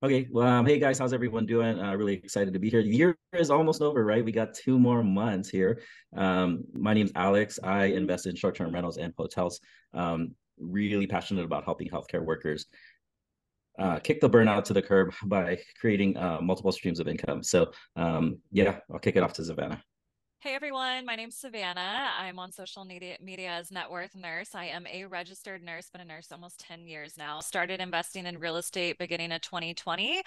Okay, well, hey guys, how's everyone doing? Really excited to be here. The year is almost over, right? We got 2 more months here. My name's Alex. I invest in short-term rentals and hotels. Really passionate about helping healthcare workers kick the burnout to the curb by creating multiple streams of income. So, yeah, I'll kick it off to Savannah. Hey everyone, my name's Savannah. I'm on social media as Net Worth Nurse. I am a registered nurse, been a nurse almost 10 years now. Started investing in real estate beginning of 2020.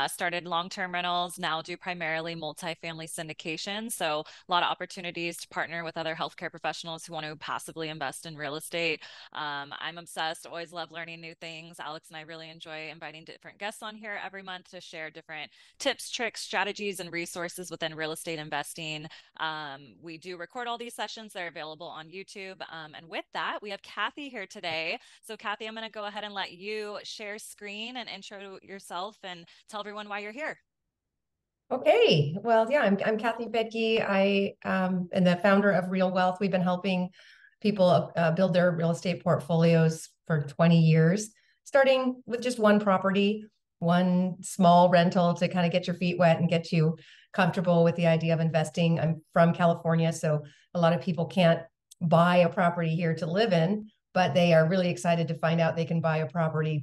Started long-term rentals, now do primarily multifamily syndication. So a lot of opportunities to partner with other healthcare professionals who want to passively invest in real estate. I'm obsessed, always love learning new things. Alex and I really enjoy inviting different guests on here every month to share different tips, tricks, strategies, and resources within real estate investing. We do record all these sessions. They're available on YouTube. And with that, we have Kathy here today. So Kathy, I'm going to go ahead and let you share screen and intro yourself and tell everyone why you're here. Okay, well, yeah, I'm Kathy Fettke. I am the founder of Real Wealth. We've been helping people build their real estate portfolios for 20 years, starting with just one property, one small rental to kind of get your feet wet and get you comfortable with the idea of investing. I'm from California, so a lot of people can't buy a property here to live in, but they are really excited to find out they can buy a property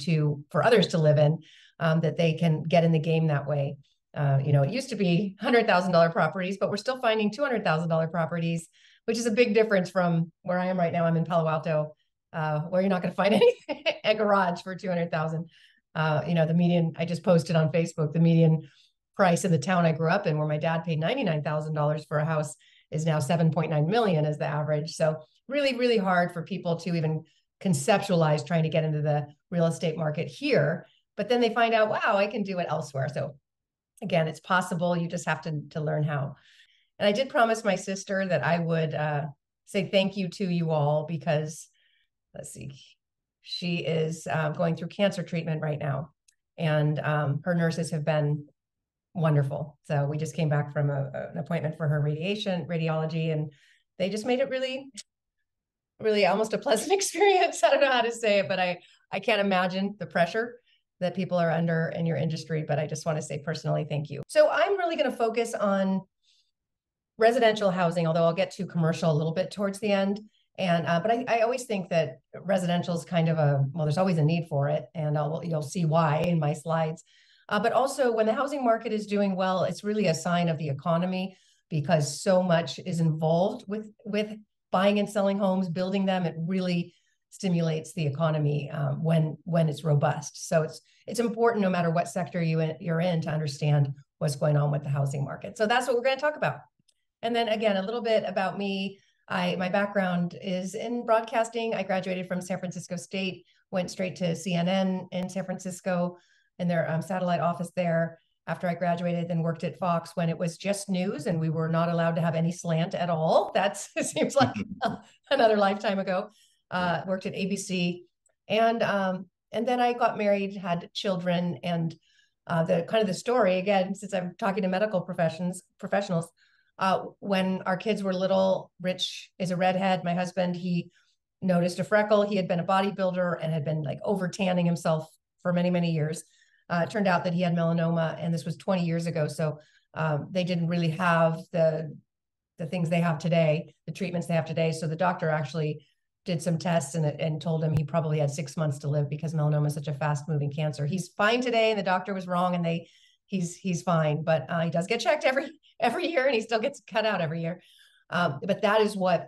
for others to live in, that they can get in the game that way. It used to be $100,000 properties, but we're still finding $200,000 properties, which is a big difference from where I am right now. I'm in Palo Alto, where you're not going to find anything, a garage for 200,000. The median, I just posted on Facebook, the median price in the town I grew up in, where my dad paid $99,000 for a house, is now 7.9 million as the average. So really, really hard for people to even conceptualize trying to get into the real estate market here. But then they find out, wow, I can do it elsewhere. So again, it's possible. You just have to learn how. And I did promise my sister that I would say thank you to you all because, let's see, she is going through cancer treatment right now. And her nurses have been wonderful. So we just came back from an appointment for her radiology, and they just made it really, really almost a pleasant experience. I don't know how to say it, but I can't imagine the pressure that people are under in your industry, but I just want to say personally, thank you. So I'm really going to focus on residential housing, although I'll get to commercial a little bit towards the end. And but I always think that residential is kind of there's always a need for it, and you'll see why in my slides. But also, when the housing market is doing well, it's really a sign of the economy because so much is involved with buying and selling homes, building them. It really stimulates the economy when it's robust. So it's important, no matter what sector you're in, to understand what's going on with the housing market. So that's what we're going to talk about. And then again, a little bit about me. My background is in broadcasting. I graduated from San Francisco State, went straight to CNN in San Francisco in their satellite office there. After I graduated, then worked at Fox when it was just news and we were not allowed to have any slant at all. That seems like another lifetime ago. Worked at ABC, and then I got married, had children, and the story again, since I'm talking to medical professionals, when our kids were little, Rich is a redhead. My husband, he noticed a freckle. He had been a bodybuilder and had been like over tanning himself for many, many years. It turned out that he had melanoma, and this was 20 years ago. So they didn't really have the things they have today, the treatments they have today. So the doctor actually did some tests and told him he probably had 6 months to live because melanoma is such a fast moving cancer. He's fine today, and the doctor was wrong, and he's fine, but he does get checked every year, and he still gets cut out every year. But that is what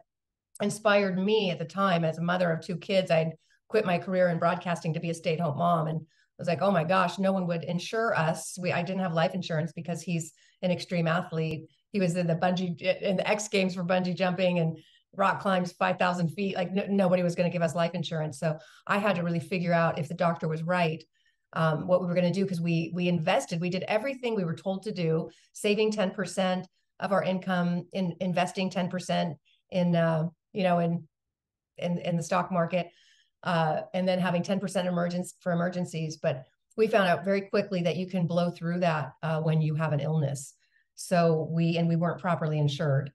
inspired me at the time. As a mother of 2 kids, I'd quit my career in broadcasting to be a stay-at-home mom, and I was like, oh my gosh, no one would insure us. I didn't have life insurance because he's an extreme athlete. He was in the X Games for bungee jumping and rock climbs 5,000 feet. Like nobody was going to give us life insurance. So I had to really figure out if the doctor was right, what we were going to do, because we invested. We did everything we were told to do, saving 10% of our income, in investing 10% in the stock market, and then having 10% for emergencies. But we found out very quickly that you can blow through that when you have an illness. So we weren't properly insured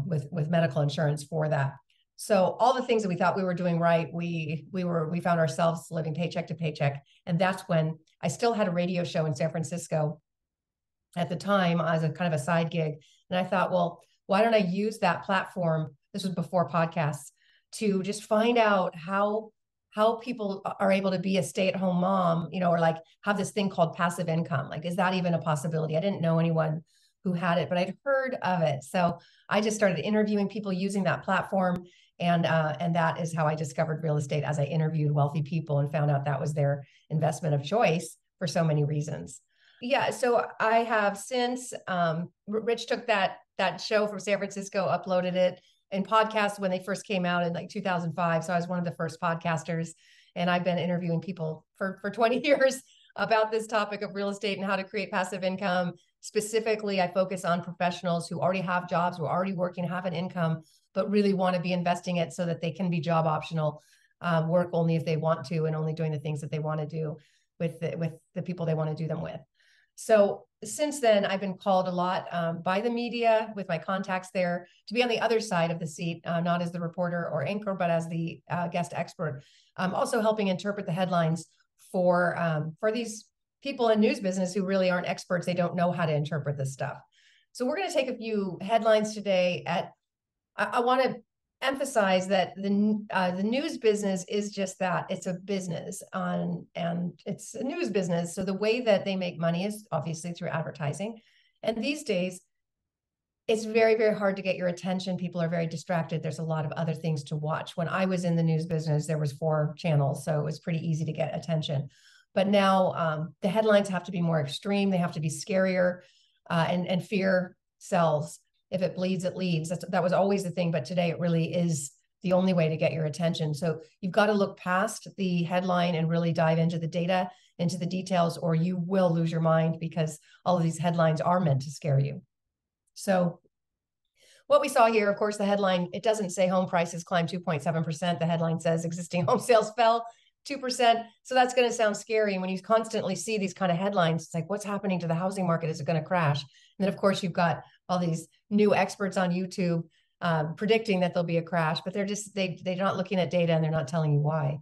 with medical insurance for that. So all the things that we thought we were doing right, we found ourselves living paycheck to paycheck. And that's when I still had a radio show in San Francisco at the time as a kind of a side gig. And I thought, well, why don't I use that platform? This was before podcasts, to just find out how people are able to be a stay-at-home mom, or like have this thing called passive income. Like, is that even a possibility? I didn't know anyone who had it, but I'd heard of it. So I just started interviewing people using that platform. And that is how I discovered real estate, as I interviewed wealthy people and found out that was their investment of choice for so many reasons. Yeah, so I have since, Rich took that show from San Francisco, uploaded it in podcasts when they first came out in like 2005. So I was one of the first podcasters, and I've been interviewing people for 20 years about this topic of real estate and how to create passive income. Specifically, I focus on professionals who already have jobs, who are already working, have an income, but really want to be investing it so that they can be job optional, work only if they want to, and only doing the things that they want to do with the people they want to do them with. So since then, I've been called a lot by the media with my contacts there to be on the other side of the seat, not as the reporter or anchor, but as the guest expert. Also helping interpret the headlines for these people in news business who really aren't experts. They don't know how to interpret this stuff. So we're going to take a few headlines today. I want to emphasize that the news business is just that. It's a business, and it's a news business. So the way that they make money is obviously through advertising. And these days, it's very, very hard to get your attention. People are very distracted. There's a lot of other things to watch. When I was in the news business, there was 4 channels, so it was pretty easy to get attention. But now the headlines have to be more extreme. They have to be scarier, and fear sells. If it bleeds, it leads. That was always the thing, but today it really is the only way to get your attention. So you've got to look past the headline and really dive into the data, into the details, or you will lose your mind, because all of these headlines are meant to scare you. So what we saw here, of course, the headline, it doesn't say home prices climbed 2.7%. The headline says existing home sales fell 2%. So that's going to sound scary. And when you constantly see these kind of headlines, it's like, what's happening to the housing market? Is it going to crash? And then, of course, you've got all these new experts on YouTube predicting that there'll be a crash, but they're not looking at data, and they're not telling you why.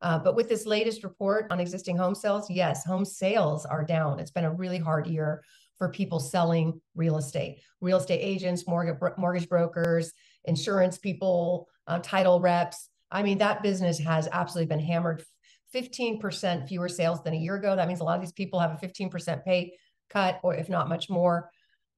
But with this latest report on existing home sales, yes, home sales are down. It's been a really hard year for people selling real estate agents, mortgage brokers, insurance people, title reps. I mean, that business has absolutely been hammered. 15% fewer sales than a year ago. That means a lot of these people have a 15% pay cut, or if not much more.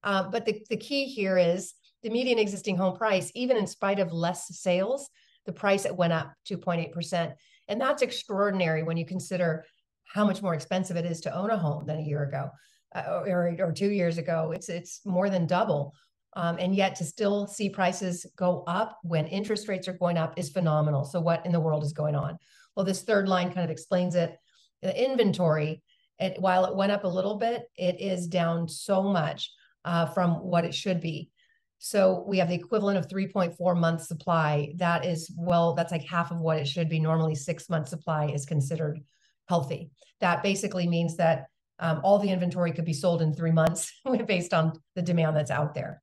But the key here is the median existing home price, even in spite of less sales, the price went up 2.8%. And that's extraordinary when you consider how much more expensive it is to own a home than a year ago or 2 years ago. It's more than double. And yet to still see prices go up when interest rates are going up is phenomenal. So what in the world is going on? Well, this third line kind of explains it. The inventory, while it went up a little bit, it is down so much from what it should be. So we have the equivalent of 3.4 months supply. That's like half of what it should be. Normally 6 months supply is considered healthy. That basically means that all the inventory could be sold in 3 months based on the demand that's out there.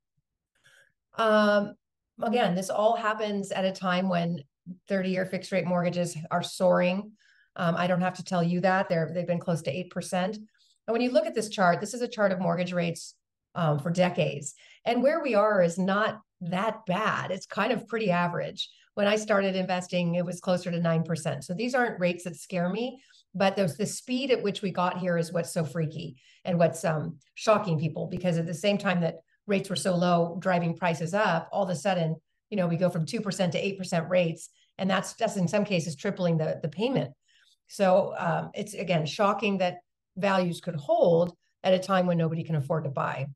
Again, this all happens at a time when 30-year fixed rate mortgages are soaring. I don't have to tell you that. They've been close to 8%. And when you look at this chart, this is a chart of mortgage rates for decades. And where we are is not that bad. It's kind of pretty average. When I started investing, it was closer to 9%. So these aren't rates that scare me, but the speed at which we got here is what's so freaky and what's shocking people, because at the same time that rates were so low, driving prices up, all of a sudden, we go from 2% to 8% rates. And that's in some cases tripling the payment. So it's, again, shocking that values could hold at a time when nobody can afford to buy.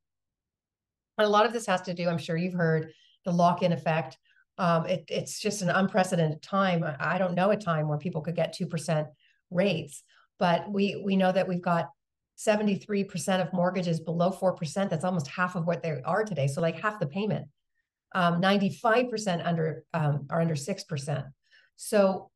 And a lot of this has to do, I'm sure you've heard, the lock-in effect. It's just an unprecedented time. I don't know a time where people could get 2% rates, but we know that we've got 73% of mortgages below 4%. That's almost half of what they are today. So like half the payment. 95% are under 6%. So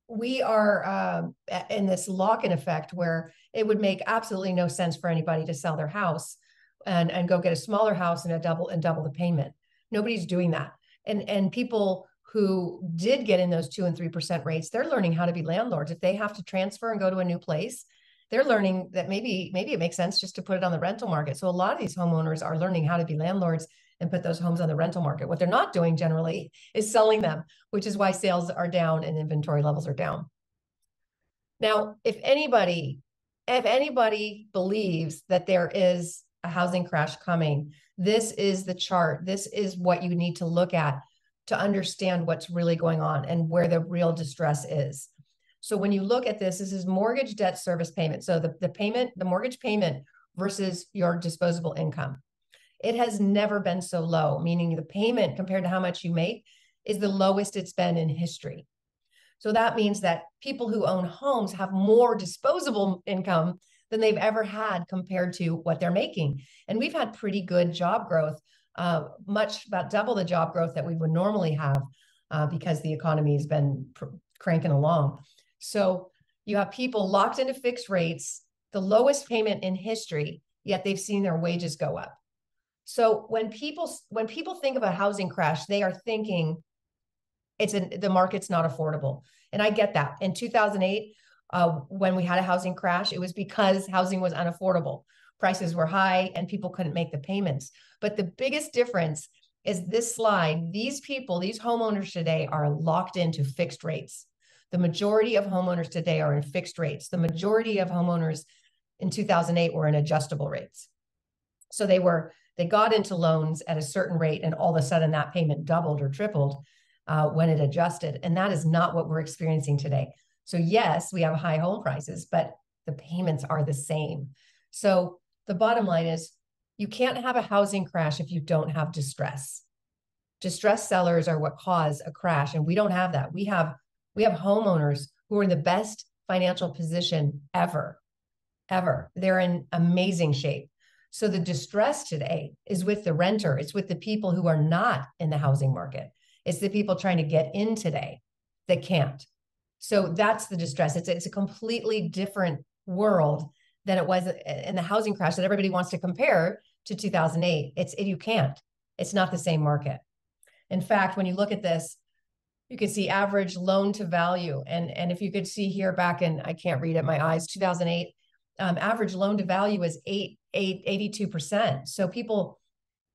we are in this lock-in effect where it would make absolutely no sense for anybody to sell their house and go get a smaller house and double the payment. Nobody's doing that. And people who did get in those 2 and 3% rates, they're learning how to be landlords. If they have to transfer and go to a new place, they're learning that maybe it makes sense just to put it on the rental market. So a lot of these homeowners are learning how to be landlords and put those homes on the rental market. What they're not doing generally is selling them, which is why sales are down and inventory levels are down. Now, if anybody believes that there is a housing crash coming, this is the chart. This is what you need to look at to understand what's really going on and where the real distress is. So when you look at this, this is mortgage debt service payment. So the mortgage payment versus your disposable income. It has never been so low, meaning the payment compared to how much you make is the lowest it's been in history. So that means that people who own homes have more disposable income than they've ever had compared to what they're making. And we've had pretty good job growth, much about double the job growth that we would normally have because the economy has been cranking along. So you have people locked into fixed rates, the lowest payment in history, yet they've seen their wages go up. So when people think of a housing crash, they are thinking the market's not affordable. And I get that. In 2008, when we had a housing crash, it was because housing was unaffordable. Prices were high and people couldn't make the payments. But the biggest difference is this slide. These people, these homeowners today are locked into fixed rates. The majority of homeowners today are in fixed rates. The majority of homeowners in 2008 were in adjustable rates. So they got into loans at a certain rate and all of a sudden that payment doubled or tripled when it adjusted. And that is not what we're experiencing today. So yes, we have high home prices, but the payments are the same. So the bottom line is you can't have a housing crash if you don't have distress. Distressed sellers are what cause a crash. And we don't have that. We have homeowners who are in the best financial position ever. They're in amazing shape. So the distress today is with the renter. It's with the people who are not in the housing market. It's the people trying to get in today that can't. So that's the distress. It's a completely different world than it was in the housing crash that everybody wants to compare to 2008. You can't. It's not the same market. In fact, when you look at this, you can see average loan to value. And if you could see here back in, I can't read it, my eyes, 2008, average loan to value is 82%. So people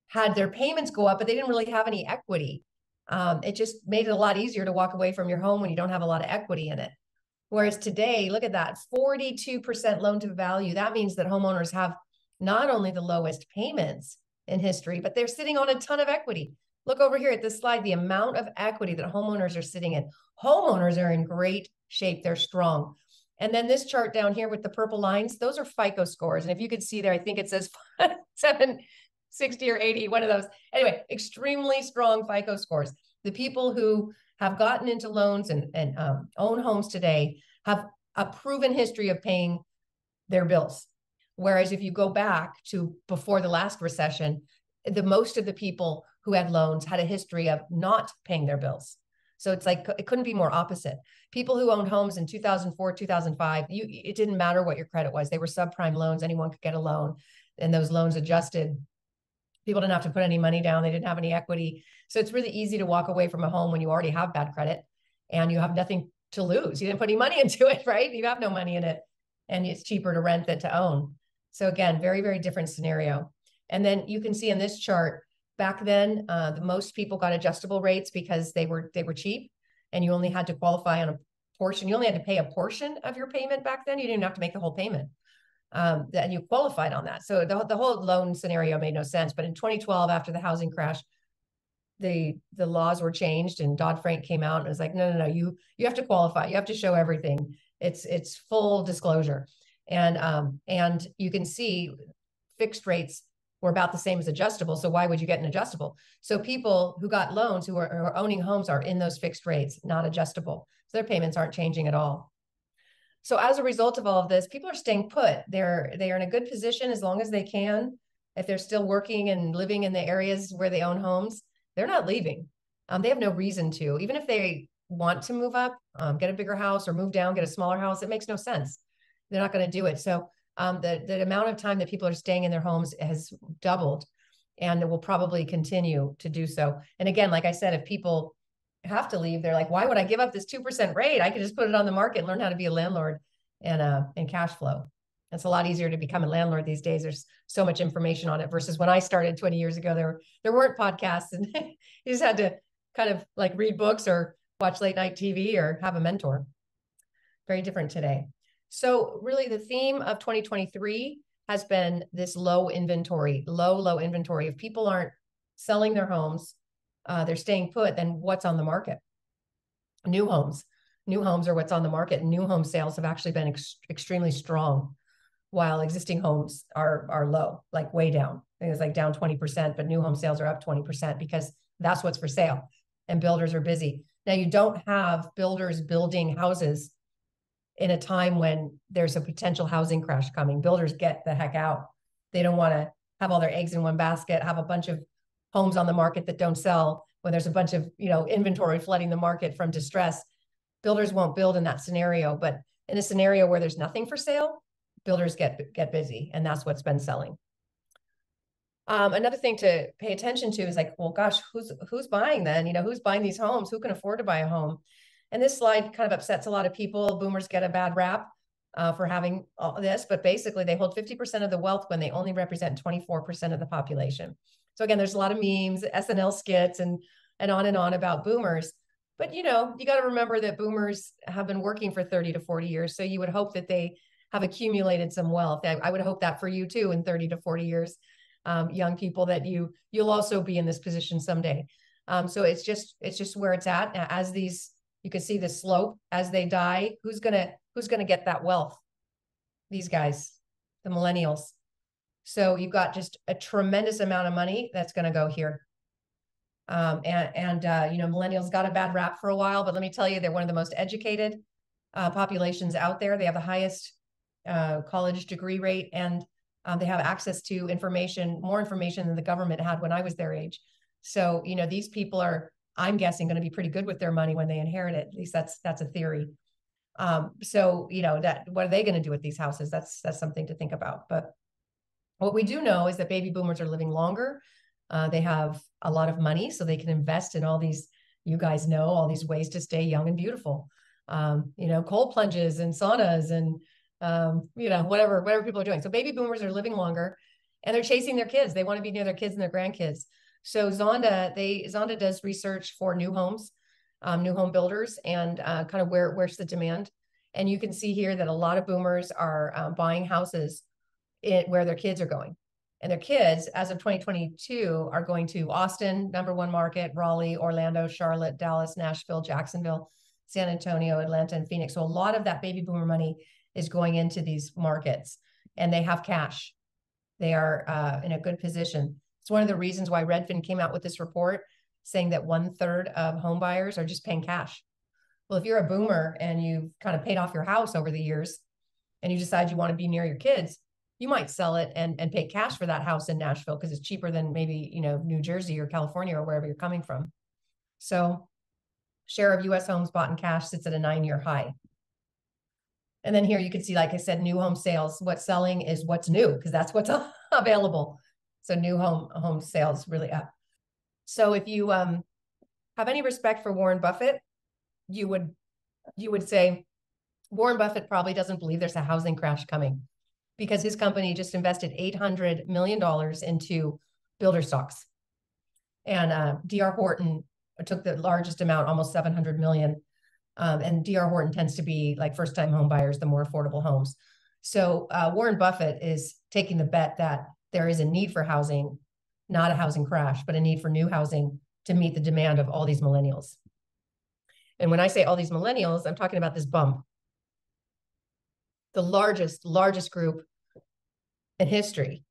had their payments go up, but they didn't really have any equity. It just made it a lot easier to walk away from your home when you don't have a lot of equity in it. Whereas today, look at that, 42% loan to value. That means that homeowners have not only the lowest payments in history, but they're sitting on a ton of equity. Look over here at this slide, the amount of equity that homeowners are sitting in. Homeowners are in great shape. They're strong. And then this chart down here with the purple lines, those are FICO scores. And if you could see there, I think it says 760 or 80, one of those. Anyway, extremely strong FICO scores. The people who have gotten into loans and own homes today have a proven history of paying their bills. Whereas if you go back to before the last recession, most of the people who had loans had a history of not paying their bills. So it's like, it couldn't be more opposite. People who owned homes in 2004, 2005, it didn't matter what your credit was. They were subprime loans. Anyone could get a loan. And those loans adjusted. People didn't have to put any money down. They didn't have any equity. So it's really easy to walk away from a home when you already have bad credit and you have nothing to lose. You didn't put any money into it, right? You have no money in it. And it's cheaper to rent than to own. So again, very, very different scenario. And then you can see in this chart, back then, the most people got adjustable rates because they were cheap, and you only had to qualify on a portion. You only had to pay a portion of your payment back then. You didn't have to make the whole payment. And you qualified on that. So the whole loan scenario made no sense. But in 2012, after the housing crash, the laws were changed and Dodd-Frank came out and it was like, no, you have to qualify. You have to show everything. It's full disclosure. And you can see fixed rates were about the same as adjustable. So why would you get an adjustable? So people who got loans who are owning homes are in those fixed rates, not adjustable. So their payments aren't changing at all. So as a result of all of this, people are staying put. They are in a good position as long as they can. If they're still working and living in the areas where they own homes, they're not leaving. They have no reason to. Even if they want to move up, get a bigger house or move down, get a smaller house, it makes no sense. They're not going to do it. So the amount of time that people are staying in their homes has doubled, and it will probably continue to do so. And again, like I said, if people have to leave. They're like, why would I give up this 2% rate? I could just put it on the market and learn how to be a landlord and cash flow. It's a lot easier to become a landlord these days. There's so much information on it versus when I started 20 years ago, there weren't podcasts, and you just had to kind of like read books or watch late night TV or have a mentor. Very different today. So really the theme of 2023 has been this low inventory. If people aren't selling their homes, they're staying put, then what's on the market? New homes. New homes are what's on the market. And new home sales have actually been extremely strong, while existing homes are low, like way down. I think it's like down 20%, but new home sales are up 20% because that's what's for sale and builders are busy. Now, you don't have builders building houses in a time when there's a potential housing crash coming. Builders get the heck out. They don't want to have all their eggs in one basket, have a bunch of homes on the market that don't sell when there's a bunch of, inventory flooding the market from distress. Builders won't build in that scenario, but in a scenario where there's nothing for sale, builders get busy, and that's what's been selling. Another thing to pay attention to is like, well, gosh, who's buying then? Who's buying these homes? Who can afford to buy a home? And this slide kind of upsets a lot of people. Boomers get a bad rap for having all this, but basically they hold 50% of the wealth when they only represent 24% of the population. So again, there's a lot of memes, SNL skits, and on about boomers. But you got to remember that boomers have been working for 30 to 40 years. So you would hope that they have accumulated some wealth. I would hope that for you too in 30 to 40 years, young people, that you'll also be in this position someday. So it's just where it's at. As these, you can see the slope as they die. Who's gonna get that wealth? These guys, the millennials. So you've got just a tremendous amount of money that's going to go here. Millennials got a bad rap for a while, but let me tell you, they're one of the most educated populations out there. They have the highest college degree rate, and they have access to more information than the government had when I was their age. So, these people are, I'm guessing, going to be pretty good with their money when they inherit it. At least that's a theory. That what are they going to do with these houses? That's something to think about. But what we do know is that baby boomers are living longer. They have a lot of money, so they can invest in all these, you guys know, all these ways to stay young and beautiful. Cold plunges and saunas and, whatever people are doing. So baby boomers are living longer, and they're chasing their kids. They want to be near their kids and their grandkids. So Zonda does research for new homes, new home builders, and kind of where's the demand. And you can see here that a lot of boomers are buying houses where their kids are going. And their kids, as of 2022, are going to Austin, #1 market, Raleigh, Orlando, Charlotte, Dallas, Nashville, Jacksonville, San Antonio, Atlanta, and Phoenix. So a lot of that baby boomer money is going into these markets, and they have cash. They are in a good position. It's one of the reasons why Redfin came out with this report saying that 1/3 of home buyers are just paying cash. Well, if you're a boomer and you've kind of paid off your house over the years and you decide you want to be near your kids, you might sell it and pay cash for that house in Nashville because it's cheaper than maybe, New Jersey or California or wherever you're coming from. So share of U.S. homes bought in cash sits at a 9-year high. And then here you can see, like I said, new home sales. What's selling is what's new, because that's what's available. So new home sales really up. So if you have any respect for Warren Buffett, you would say Warren Buffett probably doesn't believe there's a housing crash coming, because his company just invested $800 million into builder stocks. And D.R. Horton took the largest amount, almost $700 million. And D.R. Horton tends to be like first-time home buyers, the more affordable homes. So Warren Buffett is taking the bet that there is a need for housing, not a housing crash, but a need for new housing to meet the demand of all these millennials. And when I say all these millennials, I'm talking about this bump. The largest group in history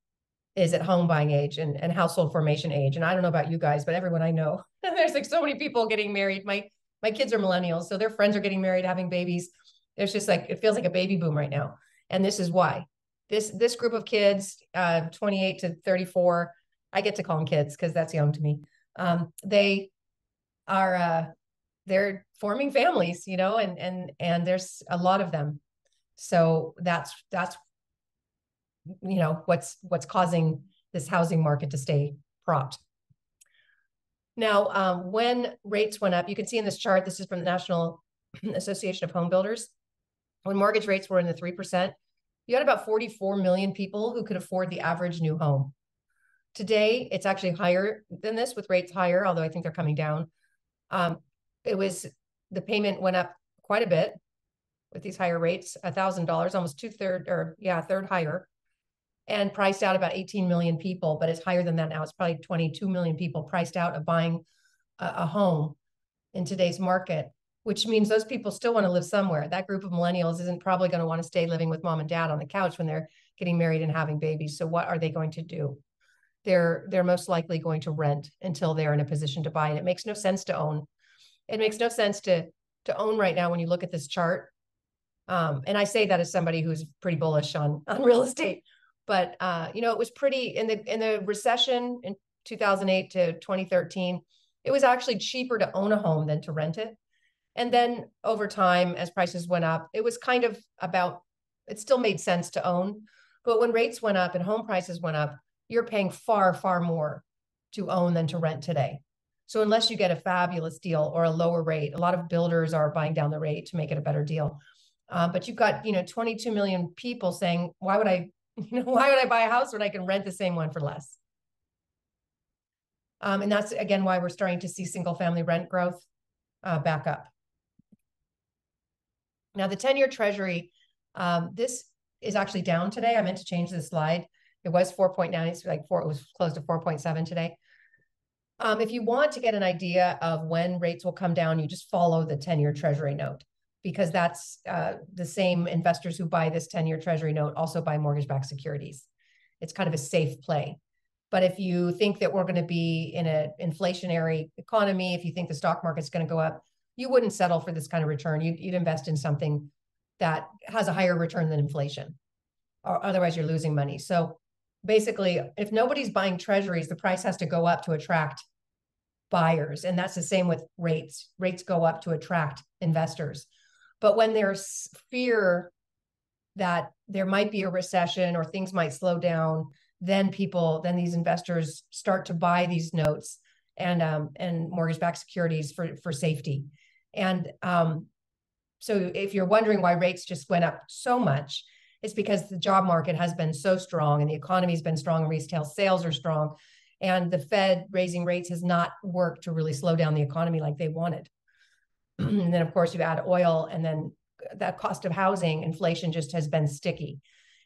is at home buying age and household formation age. And I don't know about you guys, but everyone I know, there's like so many people getting married. My kids are millennials, so their friends are getting married, having babies. There's just like, it feels like a baby boom right now. And this is why. This group of kids, 28 to 34, I get to call them kids because that's young to me. They are they're forming families, and there's a lot of them. So that's what's causing this housing market to stay propped. Now, when rates went up, you can see in this chart, this is from the National Association of Home Builders. When mortgage rates were in the 3%, you had about 44 million people who could afford the average new home. Today, it's actually higher than this, with rates higher, although I think they're coming down. The payment went up quite a bit with these higher rates, $1,000, almost a third higher, and priced out about 18 million people, but it's higher than that now. It's probably 22 million people priced out of buying a home in today's market, which means those people still want to live somewhere. That group of millennials isn't probably going to want to stay living with mom and dad on the couch when they're getting married and having babies. So what are they going to do? They're most likely going to rent until they're in a position to buy. And it makes no sense to own. It makes no sense to own right now when you look at this chart. And I say that as somebody who's pretty bullish on real estate. But it was pretty in the recession in 2008 to 2013. It was actually cheaper to own a home than to rent it. And then over time, as prices went up, it was kind of it still made sense to own. But when rates went up and home prices went up, you're paying far, far more to own than to rent today. So unless you get a fabulous deal or a lower rate, a lot of builders are buying down the rate to make it a better deal. But you've got 22 million people saying, why would I buy a house when I can rent the same one for less? And that's, again, why we're starting to see single family rent growth back up. Now, the 10-year Treasury, this is actually down today. I meant to change this slide. It was 4.9. It's like 4. It was close to 4.7 today. If you want to get an idea of when rates will come down, you just follow the 10-year Treasury note, because that's the same investors who buy this 10-year Treasury note also buy mortgage-backed securities. It's kind of a safe play. But if you think that we're going to be in an inflationary economy, if you think the stock market's going to go up, you wouldn't settle for this kind of return. You'd invest in something that has a higher return than inflation, or otherwise you're losing money. So basically, if nobody's buying treasuries, the price has to go up to attract buyers. And that's the same with rates. Rates go up to attract investors. But when there's fear that there might be a recession or things might slow down, then these investors start to buy these notes and mortgage-backed securities for safety. And so if you're wondering why rates just went up so much, it's because the job market has been so strong and the economy's been strong and retail sales are strong. And the Fed raising rates has not worked to really slow down the economy like they wanted. And then, of course, you add oil, and then that cost of housing, inflation just has been sticky.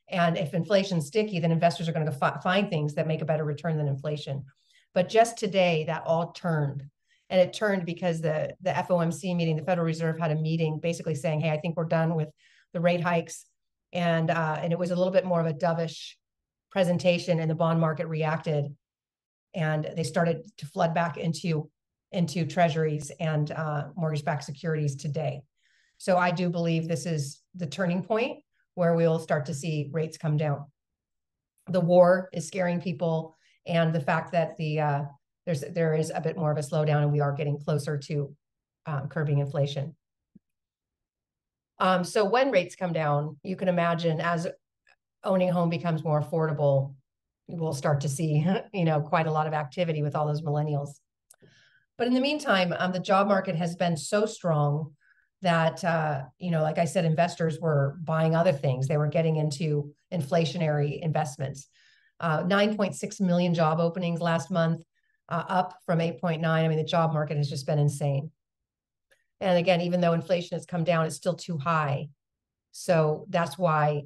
And if inflation's sticky, then investors are going to find things that make a better return than inflation. But just today, that all turned. And it turned because the FOMC meeting, the Federal Reserve, had a meeting basically saying, hey, I think we're done with the rate hikes. And it was a little bit more of a dovish presentation, and the bond market reacted. And they started to flood back into treasuries and mortgage-backed securities today. So I do believe this is the turning point where we'll start to see rates come down. The war is scaring people, and the fact that there is a bit more of a slowdown, and we are getting closer to curbing inflation. So when rates come down, you can imagine as owning a home becomes more affordable, we'll start to see quite a lot of activity with all those millennials. But in the meantime, the job market has been so strong that, like I said, investors were buying other things. They were getting into inflationary investments. 9.6 million job openings last month, up from 8.9. I mean, the job market has just been insane. And again, even though inflation has come down, it's still too high. So that's why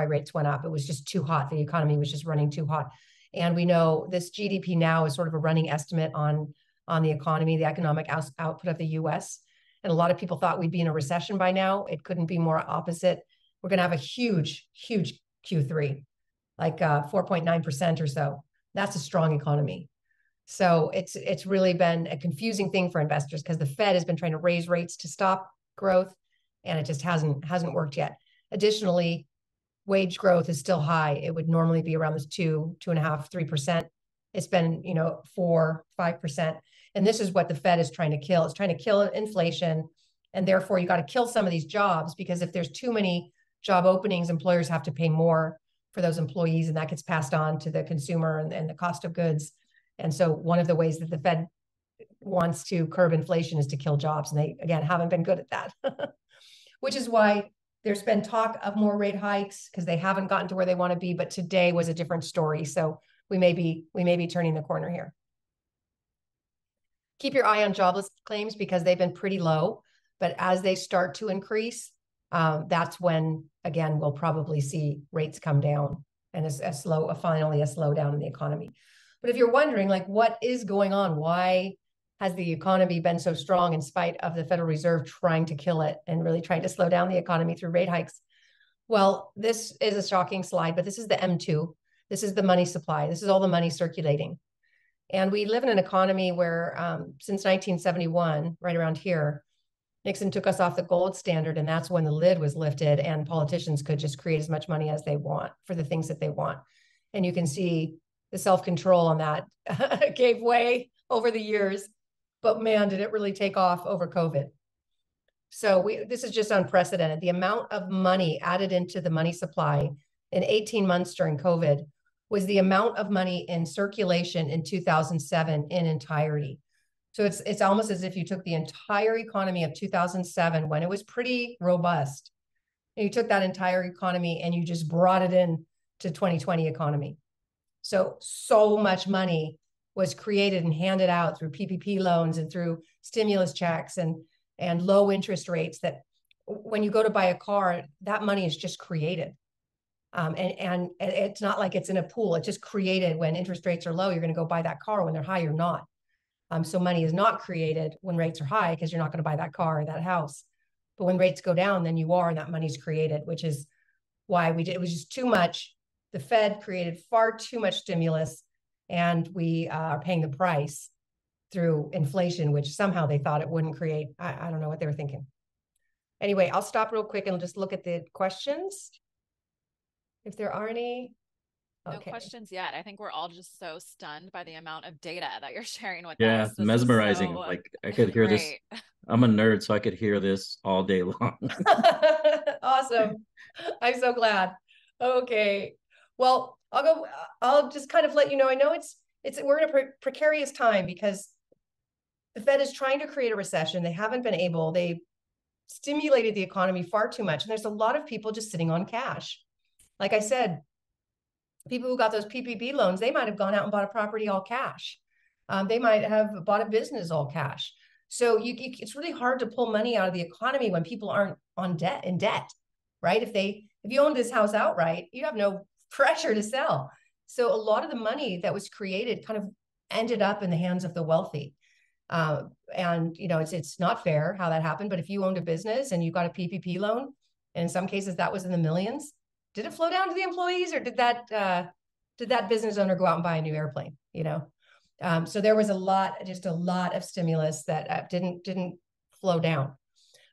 rates went up. It was just too hot. The economy was just running too hot. And we know this GDP now is sort of a running estimate on the economy, the economic output of the US. And a lot of people thought we'd be in a recession by now. It couldn't be more opposite. We're going to have a huge, huge Q3, like 4.9% or so. That's a strong economy. So it's really been a confusing thing for investors, because the Fed has been trying to raise rates to stop growth, and it just hasn't worked yet. Additionally, wage growth is still high. It would normally be around this 2.5%, 3%. It's been 4%, 5%. And this is what the Fed is trying to kill. It's trying to kill inflation. And therefore, you got to kill some of these jobs, because if there's too many job openings, employers have to pay more for those employees, and that gets passed on to the consumer and the cost of goods. And so one of the ways that the Fed wants to curb inflation is to kill jobs. And they, again, haven't been good at that, which is why there's been talk of more rate hikes because they haven't gotten to where they want to be. But today was a different story. So we may be turning the corner here. Keep your eye on jobless claims because they've been pretty low. But as they start to increase, that's when, again, we'll probably see rates come down and finally a slowdown in the economy. But if you're wondering, like, what is going on? Why has the economy been so strong in spite of the Federal Reserve trying to kill it and really trying to slow down the economy through rate hikes? Well, this is a shocking slide, but this is the M2. This is the money supply. This is all the money circulating. And we live in an economy where since 1971, right around here, Nixon took us off the gold standard, and that's when the lid was lifted and politicians could just create as much money as they want for the things that they want. And you can see the self-control on that gave way over the years, but man, did it really take off over COVID. So this is just unprecedented. The amount of money added into the money supply in 18 months during COVID was the amount of money in circulation in 2007 in entirety. So it's almost as if you took the entire economy of 2007 when it was pretty robust, and you took that entire economy and you just brought it in to 2020 economy. So much money was created and handed out through PPP loans and through stimulus checks and low interest rates that when you go to buy a car, that money is just created. And it's not like it's in a pool. It's just created when interest rates are low. You're going to go buy that car. When they're high, you're not. So money is not created when rates are high because you're not going to buy that car or that house. But when rates go down, then you are, and that money's created, which is why it was just too much. The Fed created far too much stimulus, and we are paying the price through inflation, which somehow they thought it wouldn't create. I don't know what they were thinking. Anyway, I'll stop real quick and just look at the questions. If there are any. No Okay. questions yet. I think we're all just so stunned by the amount of data that you're sharing with us. Yeah, This mesmerizing. so... Like I could hear this. I'm a nerd, so I could hear this all day long. Awesome. I'm so glad. Okay. Well, I'll just kind of let you know. I know we're in a precarious time because the Fed is trying to create a recession. They haven't been able. They stimulated the economy far too much. And there's a lot of people just sitting on cash. Like I said, people who got those PPP loans, they might have gone out and bought a property all cash. They might have bought a business all cash. So it's really hard to pull money out of the economy when people aren't in debt, right? If you own this house outright, you have no pressure to sell. So a lot of the money that was created kind of ended up in the hands of the wealthy. And it's not fair how that happened. But if you owned a business and you got a PPP loan, and in some cases that was in the millions, did it flow down to the employees, or did that business owner go out and buy a new airplane? So there was a lot of stimulus that didn't flow down.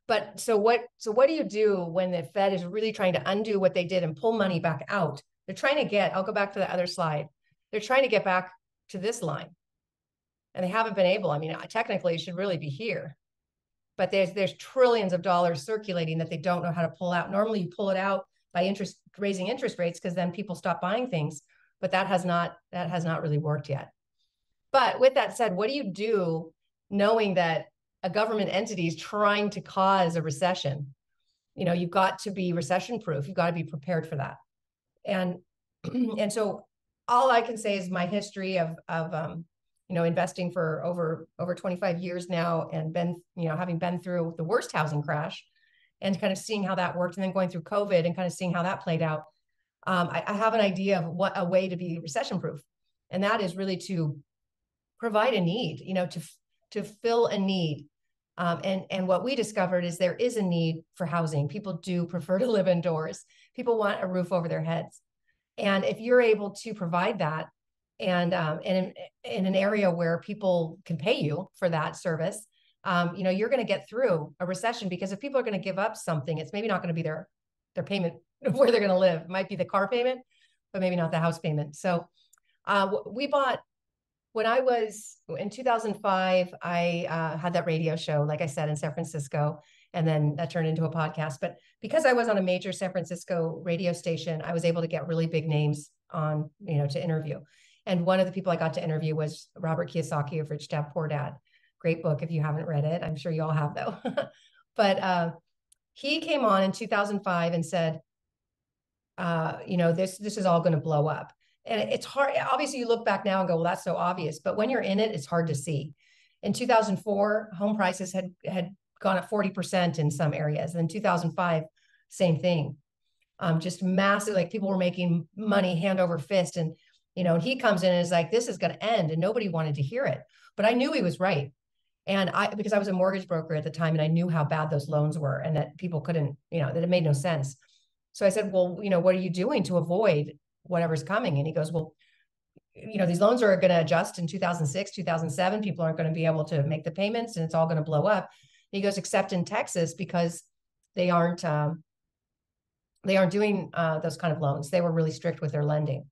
But so what do you do when the Fed is really trying to undo what they did and pull money back out? They're trying to I'll go back to the other slide. They're trying to get back to this line, and they haven't been able. I mean, technically it should really be here, but there's trillions of dollars circulating that they don't know how to pull out. Normally you pull it out by raising interest rates because then people stop buying things, but that has not really worked yet. But with that said, what do you do knowing that a government entity is trying to cause a recession? You've got to be recession proof. You've got to be prepared for that. And so all I can say is my history of investing for over 25 years now, and having been through the worst housing crash and kind of seeing how that worked, and then going through COVID and kind of seeing how that played out. I have an idea of what a way to be recession proof. And that is really to provide a need, to fill a need. And what we discovered is there is a need for housing. People do prefer to live indoors. People want a roof over their heads. And if you're able to provide that, and in an area where people can pay you for that service, you're going to get through a recession, because if people are going to give up something, it's maybe not going to be their payment where they're going to live. It might be the car payment, but maybe not the house payment. So we bought, when I was in 2005, I had that radio show, like I said, in San Francisco, and then that turned into a podcast. But because I was on a major San Francisco radio station, I was able to get really big names on, to interview. And one of the people I got to interview was Robert Kiyosaki of Rich Dad Poor Dad. Great book if you haven't read it. I'm sure you all have though. But he came on in 2005 and said, this is all going to blow up. And it's hard. Obviously, you look back now and go, well, that's so obvious. But when you're in it, it's hard to see. In 2004, home prices had gone up 40% in some areas. And in 2005, same thing. Just massive, like people were making money hand over fist. And, he comes in and is like, this is going to end. And nobody wanted to hear it. But I knew he was right. And because I was a mortgage broker at the time and I knew how bad those loans were and that people couldn't, that it made no sense. So I said, well, what are you doing to avoid whatever's coming? And he goes, well, these loans are going to adjust in 2006, 2007. People aren't going to be able to make the payments and it's all going to blow up. And he goes, except in Texas, because they aren't doing those kind of loans. They were really strict with their lending.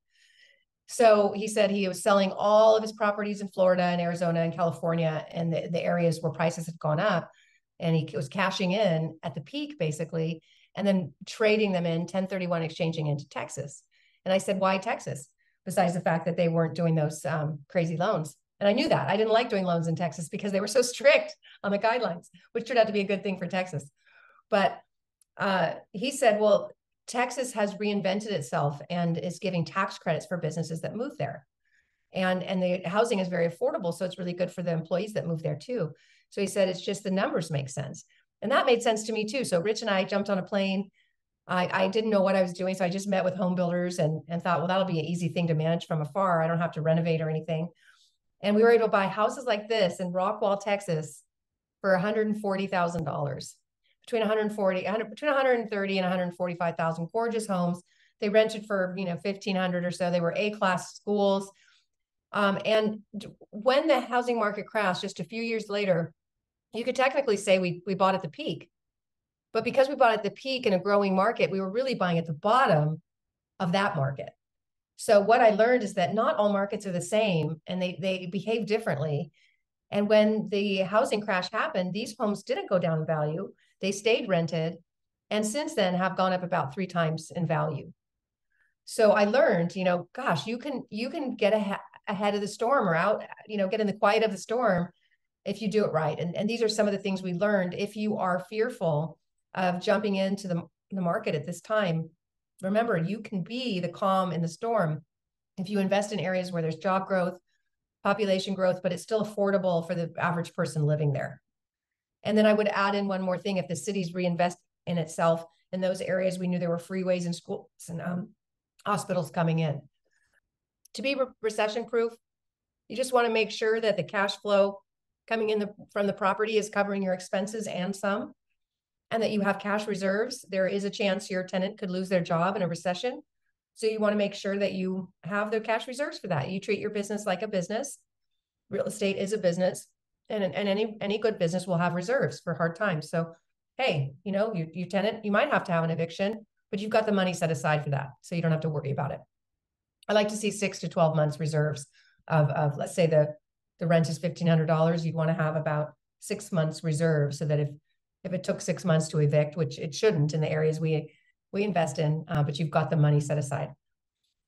So he said he was selling all of his properties in Florida and Arizona and California and the areas where prices had gone up. And he was cashing in at the peak, basically, and then trading them in 1031 exchanging into Texas. And I said, why Texas? Besides the fact that they weren't doing those crazy loans. And I knew that. I didn't like doing loans in Texas because they were so strict on the guidelines, which turned out to be a good thing for Texas. But he said, well, Texas has reinvented itself and is giving tax credits for businesses that move there. And the housing is very affordable. So it's really good for the employees that move there too. So he said, it's just the numbers make sense. And that made sense to me too. So Rich and I jumped on a plane. I didn't know what I was doing. So I just met with home builders and thought, well, that'll be an easy thing to manage from afar. I don't have to renovate or anything. And we were able to buy houses like this in Rockwall, Texas for $140,000. Between 130 and 145,000, gorgeous homes. They rented for, 1,500 or so. They were A-class schools. And when the housing market crashed just a few years later, you could technically say we bought at the peak. But because we bought at the peak in a growing market, we were really buying at the bottom of that market. So what I learned is that not all markets are the same and they behave differently. And when the housing crash happened, these homes didn't go down in value. They stayed rented and since then have gone up about 3 times in value. So I learned, gosh, you can get ahead of the storm or out, get in the quiet of the storm if you do it right. And these are some of the things we learned. If you are fearful of jumping into the market at this time, remember, you can be the calm in the storm if you invest in areas where there's job growth, population growth, but it's still affordable for the average person living there. And then I would add in one more thing. If the cities reinvest in itself in those areas, we knew there were freeways and schools and hospitals coming in. To be recession proof, you just want to make sure that the cash flow coming in from the property is covering your expenses and some, and that you have cash reserves. There is a chance your tenant could lose their job in a recession. So you want to make sure that you have the cash reserves for that. You treat your business like a business. Real estate is a business, and any good business will have reserves for hard times. So, hey, you tenant, you might have to have an eviction, but you've got the money set aside for that, so you don't have to worry about it. I like to see 6 to 12 months reserves of let's say the rent is $1,500, you'd want to have about 6 months reserve so that if it took 6 months to evict, which it shouldn't in the areas we invest in, but you've got the money set aside.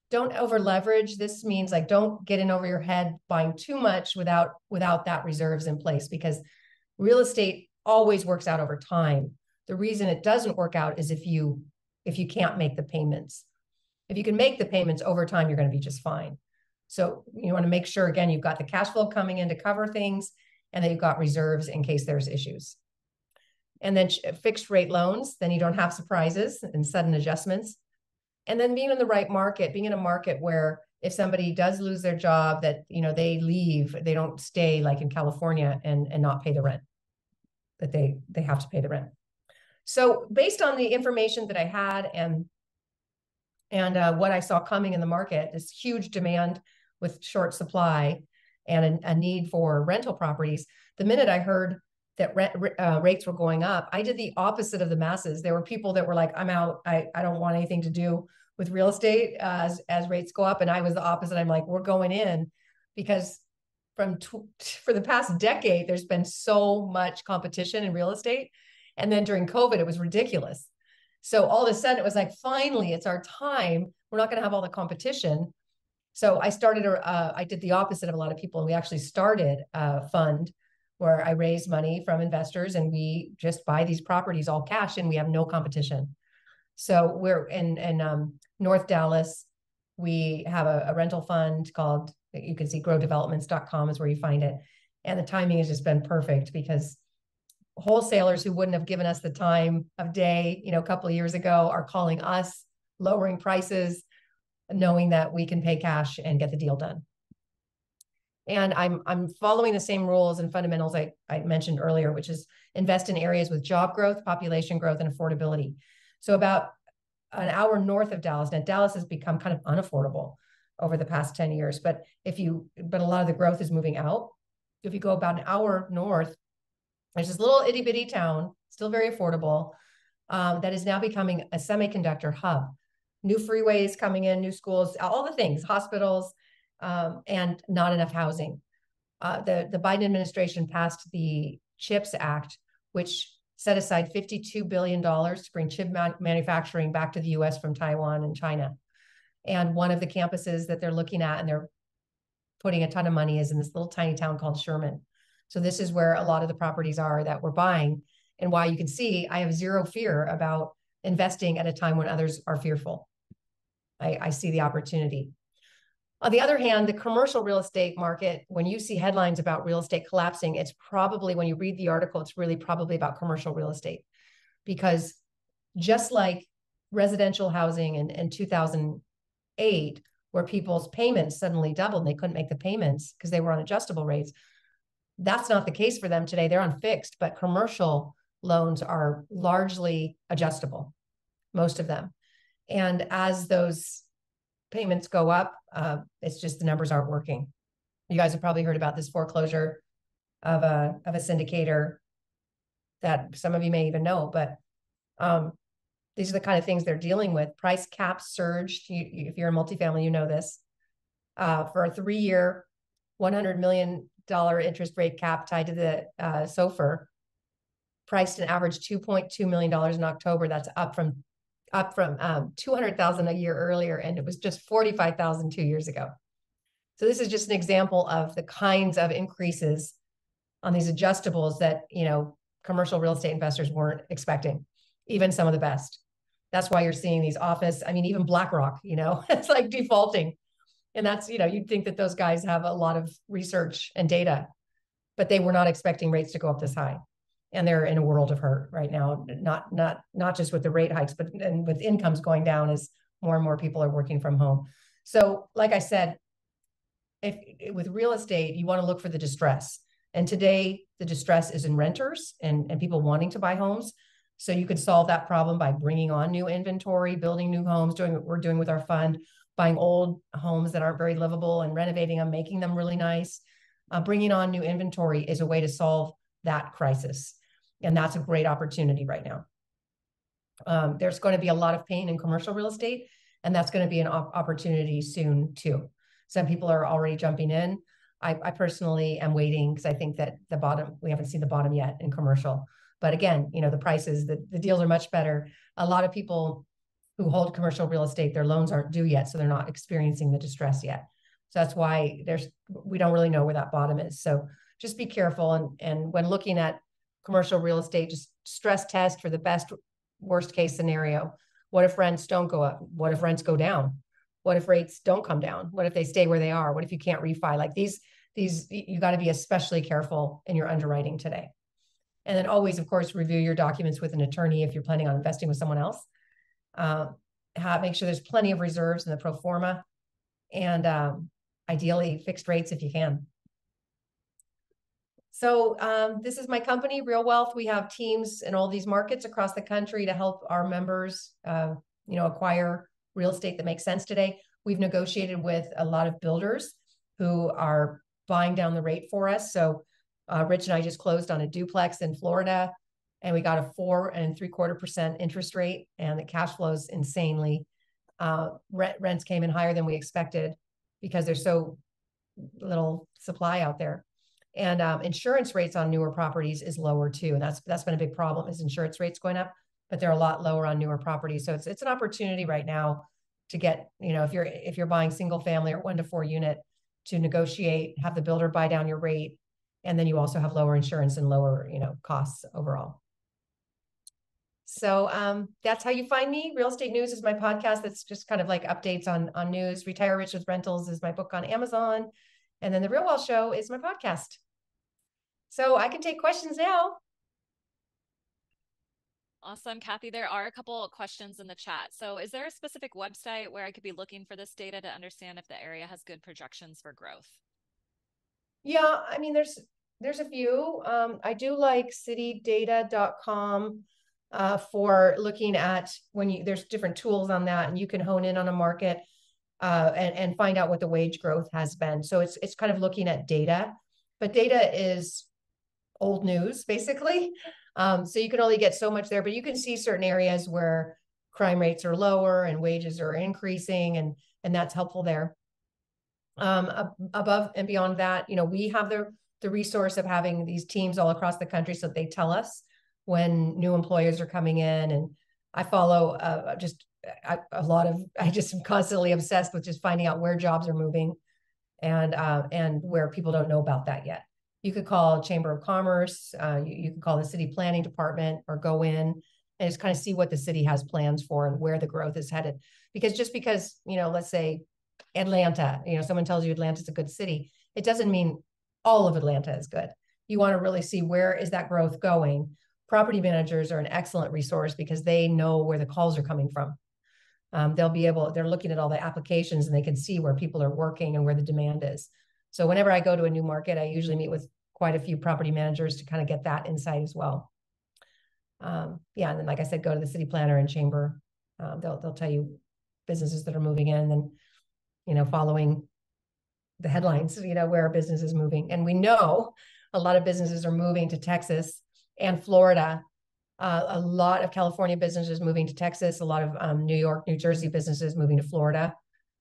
Don't over leverage. This means like don't get in over your head buying too much without that reserves in place, because real estate always works out over time. The reason it doesn't work out is if you can't make the payments. If you can make the payments over time, you're going to be just fine. So you want to make sure, again, you've got the cash flow coming in to cover things and that you've got reserves in case there's issues. And then fixed rate loans, then you don't have surprises and sudden adjustments. And then being in the right market, being in a market where if somebody does lose their job, that, they leave, they don't stay like in California and not pay the rent, that they have to pay the rent. So based on the information that I had and what I saw coming in the market, this huge demand with short supply and a need for rental properties, the minute I heard that rates were going up, I did the opposite of the masses. There were people that were like, I'm out. I don't want anything to do with real estate as rates go up. And I was the opposite. I'm like, we're going in, because for the past decade, there's been so much competition in real estate. And then during COVID, it was ridiculous. So all of a sudden it was like, finally, it's our time. We're not going to have all the competition. So I did the opposite of a lot of people. And we actually started a fund where I raise money from investors and we just buy these properties all cash and we have no competition. So we're in North Dallas. We have a rental fund called, you can see growdevelopments.com is where you find it. And the timing has just been perfect because wholesalers who wouldn't have given us the time of day, a couple of years ago are calling us, lowering prices, knowing that we can pay cash and get the deal done. And I'm following the same rules and fundamentals I mentioned earlier, which is invest in areas with job growth, population growth, and affordability. So about an hour north of Dallas, now Dallas has become kind of unaffordable over the past 10 years, but a lot of the growth is moving out. If you go about an hour north, there's this little itty bitty town, still very affordable, that is now becoming a semiconductor hub. New freeways coming in, new schools, all the things, hospitals, and not enough housing. The Biden administration passed the CHIPS Act, which set aside $52 billion to bring chip manufacturing back to the US from Taiwan and China. And one of the campuses that they're looking at and they're putting a ton of money is in this little tiny town called Sherman. So this is where a lot of the properties are that we're buying, and why you can see I have zero fear about investing at a time when others are fearful. I see the opportunity. On the other hand, the commercial real estate market, when you see headlines about real estate collapsing, it's probably, when you read the article, it's really probably about commercial real estate. Because just like residential housing in 2008, where people's payments suddenly doubled and they couldn't make the payments because they were on adjustable rates, that's not the case for them today. They're on fixed, but commercial loans are largely adjustable, most of them. And as those payments go up, it's just the numbers aren't working. You guys have probably heard about this foreclosure of a syndicator that some of you may even know, but these are the kind of things they're dealing with. Price caps surged. If you're a multifamily, you know this. For a 3-year, $100 million interest rate cap tied to the SOFR, priced an average $2.2 million in October. That's up from $200,000 a year earlier, and it was just $45,000 2 years ago. So this is just an example of the kinds of increases on these adjustables that commercial real estate investors weren't expecting, even some of the best. That's why you're seeing these office. I mean, even BlackRock, it's like defaulting. And that's, you'd think that those guys have a lot of research and data, but they were not expecting rates to go up this high. And they're in a world of hurt right now, not just with the rate hikes, but and with incomes going down as more and more people are working from home. So like I said, with real estate, you want to look for the distress. And today, the distress is in renters and people wanting to buy homes. So you could solve that problem by bringing on new inventory, building new homes, doing what we're doing with our fund, buying old homes that aren't very livable and renovating them, making them really nice. Bringing on new inventory is a way to solve that crisis. And that's a great opportunity right now. There's going to be a lot of pain in commercial real estate, and that's going to be an opportunity soon too. Some people are already jumping in. I personally am waiting because I think that we haven't seen the bottom yet in commercial. But again, the prices, the deals are much better. A lot of people who hold commercial real estate, their loans aren't due yet, so they're not experiencing the distress yet. So that's why we don't really know where that bottom is. So just be careful. And when looking at commercial real estate, just stress test for the best worst case scenario. What if rents don't go up? What if rents go down? What if rates don't come down? What if they stay where they are? What if you can't refi? Like these, you got to be especially careful in your underwriting today. And then always, of course, review your documents with an attorney if you're planning on investing with someone else. Make sure there's plenty of reserves in the pro forma, and ideally fixed rates if you can. So this is my company, Real Wealth. We have teams in all these markets across the country to help our members, acquire real estate that makes sense today. We've negotiated with a lot of builders who are buying down the rate for us. So Rich and I just closed on a duplex in Florida, and we got a 4.75% interest rate, and the cash flows insanely. Rents came in higher than we expected because there's so little supply out there. And insurance rates on newer properties is lower too. And that's been a big problem, is insurance rates going up, but they're a lot lower on newer properties. So it's an opportunity right now to get, if you're buying single family or 1 to 4 unit, to negotiate, have the builder buy down your rate, And then you also have lower insurance and lower, costs overall. So that's how you find me. Real Estate News is my podcast. That's just kind of like updates on news. Retire Rich with Rentals is my book on Amazon. And then The Real Wealth Show is my podcast. So I can take questions now. Awesome, Kathy. There are a couple of questions in the chat. So is there a specific website where I could be looking for this data to understand if the area has good projections for growth? Yeah, I mean, there's a few. I do like citydata.com for looking at there's different tools on that, and you can hone in on a market and find out what the wage growth has been. So it's kind of looking at data, but data is old news basically. So you can only get so much there, but you can see certain areas where crime rates are lower and wages are increasing, and that's helpful there. Above and beyond that, we have the resource of having these teams all across the country, so they tell us when new employers are coming in. And I follow I just am constantly obsessed with just finding out where jobs are moving and where people don't know about that yet. You could call Chamber of Commerce, you could call the city planning department, or go in and just kind of see what the city has plans for and where the growth is headed. Because just because, let's say Atlanta, someone tells you Atlanta's a good city, it doesn't mean all of Atlanta is good. You want to really see where is that growth going. Property managers are an excellent resource because they know where the calls are coming from. They're looking at all the applications and they can see where people are working and where the demand is. So whenever I go to a new market, I usually meet with quite a few property managers to kind of get that insight as well. And then, like I said, go to the city planner and chamber. They'll tell you businesses that are moving in, and following the headlines, where a business is moving. And we know a lot of businesses are moving to Texas and Florida. A lot of California businesses moving to Texas, a lot of New York, New Jersey businesses moving to Florida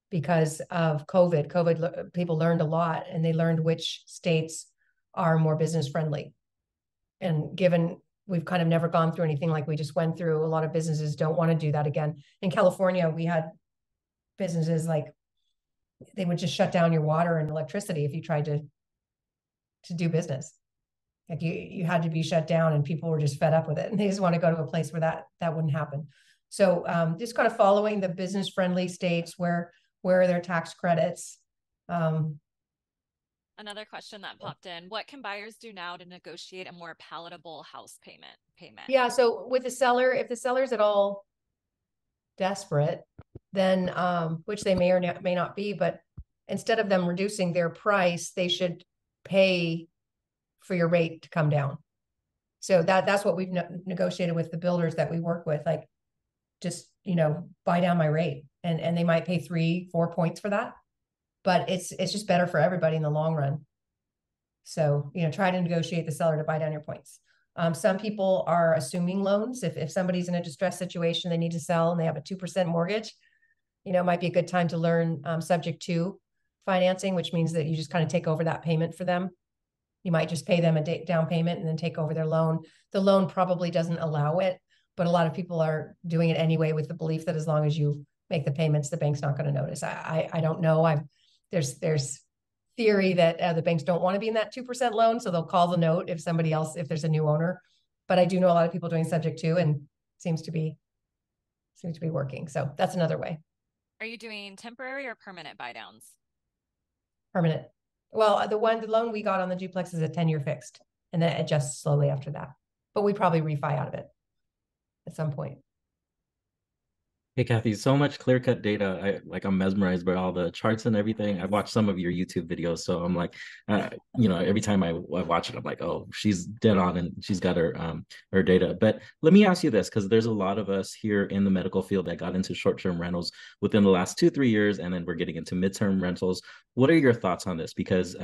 because of COVID. People learned a lot, and they learned which states are more business friendly. And given we've kind of never gone through anything like we just went through, a lot of businesses don't want to do that again. In California, we had businesses like they would just shut down your water and electricity if you tried to do business. Like you had to be shut down, and people were just fed up with it, and they just want to go to a place where that wouldn't happen. So just kind of following the business friendly states where are their tax credits. Another question that popped in: what can buyers do now to negotiate a more palatable house payment? Yeah, so with the seller, if the seller's at all desperate, then which they may or may not be, but instead of them reducing their price, they should pay for your rate to come down. So that's what we've negotiated with the builders that we work with, like just buy down my rate, and they might pay 3-4 points for that, but it's just better for everybody in the long run. So try to negotiate the seller to buy down your points. Some people are assuming loans. If somebody's in a distressed situation, they need to sell and they have a 2% mortgage, it might be a good time to learn subject to financing, which means that you just kind of take over that payment for them. You might just pay them a down payment and then take over their loan. The loan probably doesn't allow it, but a lot of people are doing it anyway with the belief that as long as you make the payments, the bank's not going to notice. I don't know. There's theory that the banks don't want to be in that 2% loan, so they'll call the note if there's a new owner. But I do know a lot of people doing subject to, and seems to be working. So that's another way. Are you doing temporary or permanent buy downs? Permanent. Well, the loan we got on the duplex is a 10-year fixed, and then it adjusts slowly after that. But we probably refi out of it at some point. Hey, Kathy, so much clear-cut data. I'm mesmerized by all the charts and everything. I've watched some of your YouTube videos, so I'm like, every time I watch it, I'm like, oh, she's dead on, and she's got her data. But let me ask you this, because there's a lot of us here in the medical field that got into short-term rentals within the last 2-3 years, and then we're getting into midterm rentals. What are your thoughts on this? Because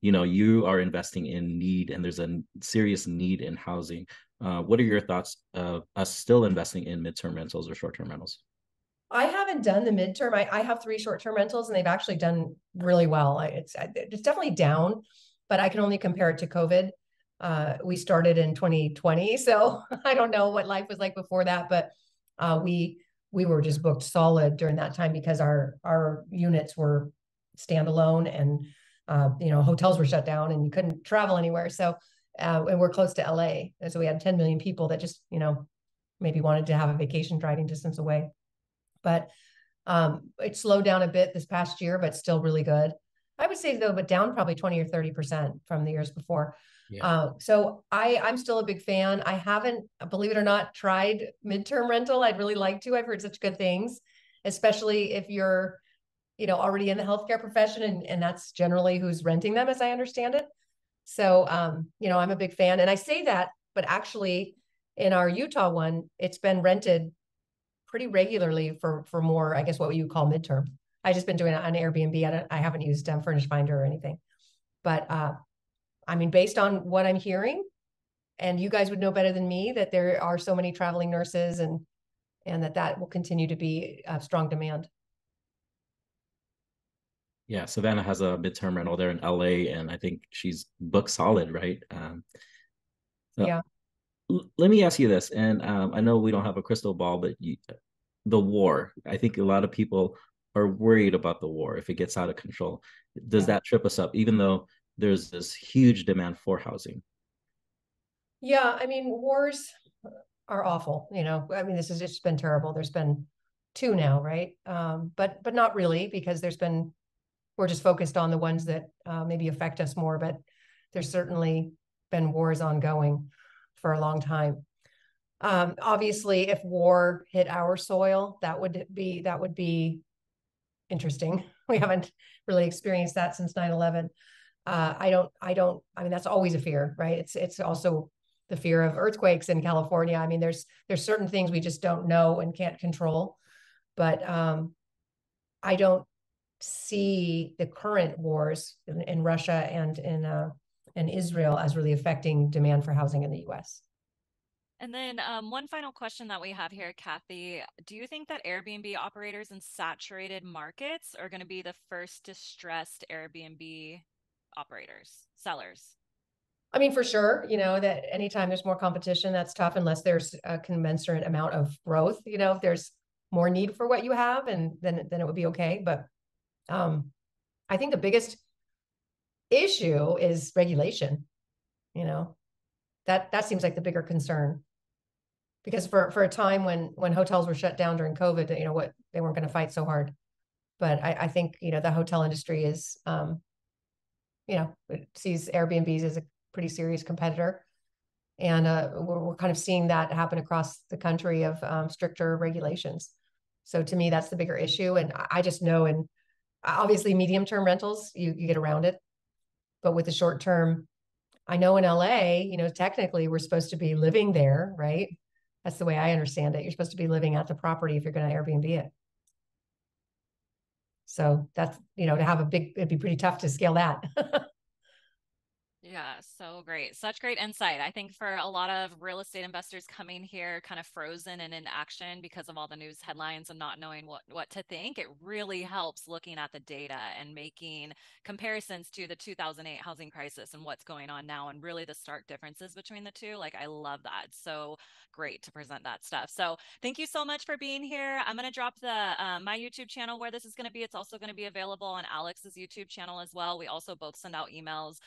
you are investing in need, and there's a serious need in housing. What are your thoughts of us still investing in midterm rentals or short-term rentals? I haven't done the midterm. I have 3 short-term rentals, and they've actually done really well. It's definitely down, but I can only compare it to COVID. We started in 2020, so I don't know what life was like before that, but we were just booked solid during that time because our units were standalone, and hotels were shut down and you couldn't travel anywhere. So, and we're close to LA. And so we had 10 million people that just, maybe wanted to have a vacation driving distance away. But it slowed down a bit this past year, but still really good. I would say though, but down probably 20 or 30% from the years before. Yeah. So I'm still a big fan. I haven't, believe it or not, tried midterm rental. I'd really like to. I've heard such good things, especially if you're, already in the healthcare profession, and that's generally who's renting them, as I understand it. So, I'm a big fan. And I say that, but actually in our Utah one, it's been rented pretty regularly for more, I guess, what you call midterm. I just been doing it on Airbnb. I haven't used Furnish Finder or anything, but I mean, based on what I'm hearing, and you guys would know better than me, that there are so many traveling nurses, and that will continue to be a strong demand. Yeah, Savannah has a midterm rental there in LA, and I think she's booked solid, right? So Yeah. Let me ask you this, and I know we don't have a crystal ball, but the war, I think a lot of people are worried about the war if it gets out of control. Does that trip us up, even though there's this huge demand for housing? Yeah, I mean, wars are awful. I mean, this has just been terrible. There's been two now, right? But not really, because we're just focused on the ones that maybe affect us more. But there's certainly been wars ongoing for a long time. Obviously, if war hit our soil, that would be interesting. We haven't really experienced that since 9/11. I mean, that's always a fear, right? It's also the fear of earthquakes in California. I mean, there's certain things we just don't know and can't control. But I don't see the current wars in Russia and in Israel as really affecting demand for housing in the U.S. And then one final question that we have here, Kathy, do you think that Airbnb operators in saturated markets are going to be the first distressed Airbnb operators, sellers? I mean, for sure, that anytime there's more competition, that's tough unless there's a commensurate amount of growth. If there's more need for what you have, and then it would be okay. But I think the biggest issue is regulation. That seems like the bigger concern, because for a time when hotels were shut down during COVID, they weren't going to fight so hard. But I think the hotel industry is it sees Airbnbs as a pretty serious competitor, and we're kind of seeing that happen across the country of stricter regulations. So to me, that's the bigger issue. And I just know, and obviously medium-term rentals, you get around it. But with the short term, I know in LA, technically we're supposed to be living there, right? That's the way I understand it. You're supposed to be living at the property if you're going to Airbnb it. So that's, to have it'd be pretty tough to scale that. Yeah, so great. Such great insight. I think for a lot of real estate investors coming here kind of frozen and in action because of all the news headlines and not knowing what to think, it really helps looking at the data and making comparisons to the 2008 housing crisis and what's going on now, and really the stark differences between the two. Like, I love that. So great to present that stuff. So thank you so much for being here. I'm going to drop my YouTube channel where this is going to be. It's also going to be available on Alex's YouTube channel as well. We also both send out emails.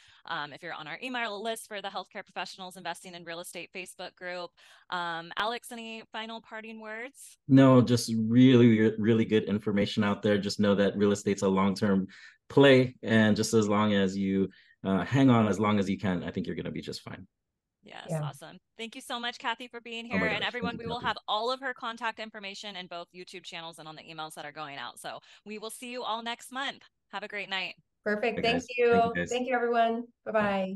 If you're on our email list for the Healthcare Professionals Investing in Real Estate Facebook group. Alex, any final parting words? No, just really, really good information out there. Just know that real estate's a long-term play, and just as long as you hang on as long as you can, I think you're going to be just fine. Yes, yeah. Awesome. Thank you so much, Kathy, for being here. And everyone, we will have all of her contact information in both YouTube channels and on the emails that are going out. So we will see you all next month. Have a great night. Perfect. Thank you. Thank you, everyone. Bye-bye.